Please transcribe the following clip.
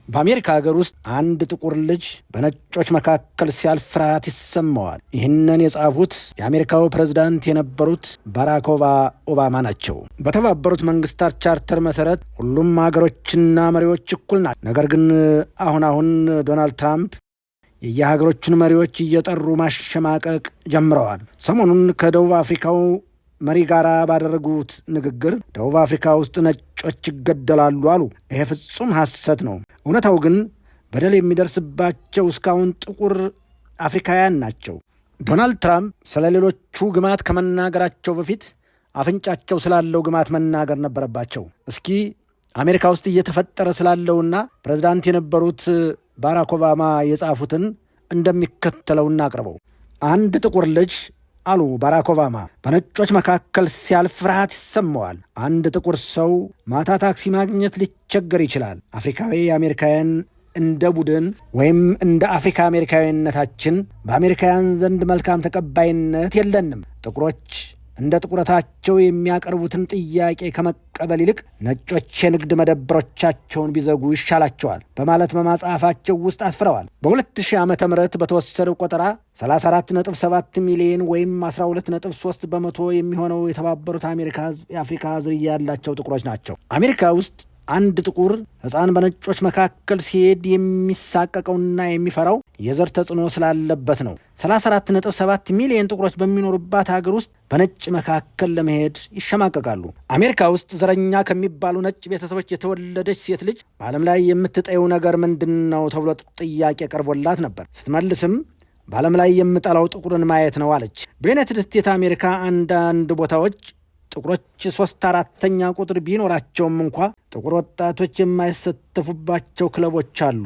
በአሜሪካ ሀገር ውስጥ አንድ ጥቁር ልጅ በነጮች መካከል ሲያልፍ ፍርሃት ይሰማዋል። ይህንን የጻፉት የአሜሪካው ፕሬዝዳንት የነበሩት ባራክ ኦባማ ናቸው። በተባበሩት መንግስታት ቻርተር መሰረት ሁሉም ሀገሮችና መሪዎች እኩል ናቸው። ነገር ግን አሁን ዶናልድ ትራምፕ የየሀገሮቹን መሪዎች እየጠሩ ማሸማቀቅ ጀምረዋል። ሰሞኑን ከደቡብ አፍሪካው መሪ ጋር ባደረጉት ንግግር ደቡብ አፍሪካ ውስጥ ነጮች ይገደላሉ አሉ። ይሄ ፍጹም ሐሰት ነው። እውነታው ግን በደል የሚደርስባቸው እስካሁን ጥቁር አፍሪካውያን ናቸው። ዶናልድ ትራምፕ ስለ ሌሎቹ ግማት ከመናገራቸው በፊት አፍንጫቸው ስላለው ግማት መናገር ነበረባቸው። እስኪ አሜሪካ ውስጥ እየተፈጠረ ስላለውና ፕሬዝዳንት የነበሩት ባራክ ኦባማ የጻፉትን እንደሚከተለው እናቅርበው። አንድ ጥቁር ልጅ አሉ ባራክ ኦባማ፣ በነጮች መካከል ሲያልፍ ፍርሃት ይሰማዋል። አንድ ጥቁር ሰው ማታ ታክሲ ማግኘት ሊቸገር ይችላል። አፍሪካዊ አሜሪካውያን እንደ ቡድን ወይም እንደ አፍሪካ አሜሪካዊነታችን በአሜሪካውያን ዘንድ መልካም ተቀባይነት የለንም። ጥቁሮች እንደ ጥቁረታቸው የሚያቀርቡትን ጥያቄ ከመቀበል ይልቅ ነጮች የንግድ መደብሮቻቸውን ቢዘጉ ይሻላቸዋል በማለት በመጽሐፋቸው ውስጥ አስፍረዋል። በ2000 ዓ.ም በተወሰደው ቆጠራ 34.7 ሚሊዮን ወይም 12.3 በመቶ የሚሆነው የተባበሩት አሜሪካ የአፍሪካ ዝርያ ያላቸው ጥቁሮች ናቸው። አሜሪካ ውስጥ አንድ ጥቁር ሕፃን በነጮች መካከል ሲሄድ የሚሳቀቀውና የሚፈራው የዘር ተጽዕኖ ስላለበት ነው። 34.7 ሚሊዮን ጥቁሮች በሚኖሩባት ሀገር ውስጥ በነጭ መካከል ለመሄድ ይሸማቀቃሉ። አሜሪካ ውስጥ ዘረኛ ከሚባሉ ነጭ ቤተሰቦች የተወለደች ሴት ልጅ በዓለም ላይ የምትጠየው ነገር ምንድን ነው ተብሎ ጥያቄ ቀርቦላት ነበር። ስትመልስም በዓለም ላይ የምጠላው ጥቁርን ማየት ነው አለች። በዩናይትድ ስቴትስ አሜሪካ አንዳንድ ቦታዎች ጥቁሮች 3/4 ቁጥር ቢኖራቸውም እንኳ ጥቁር ወጣቶች የማይሳተፉባቸው ክለቦች አሉ።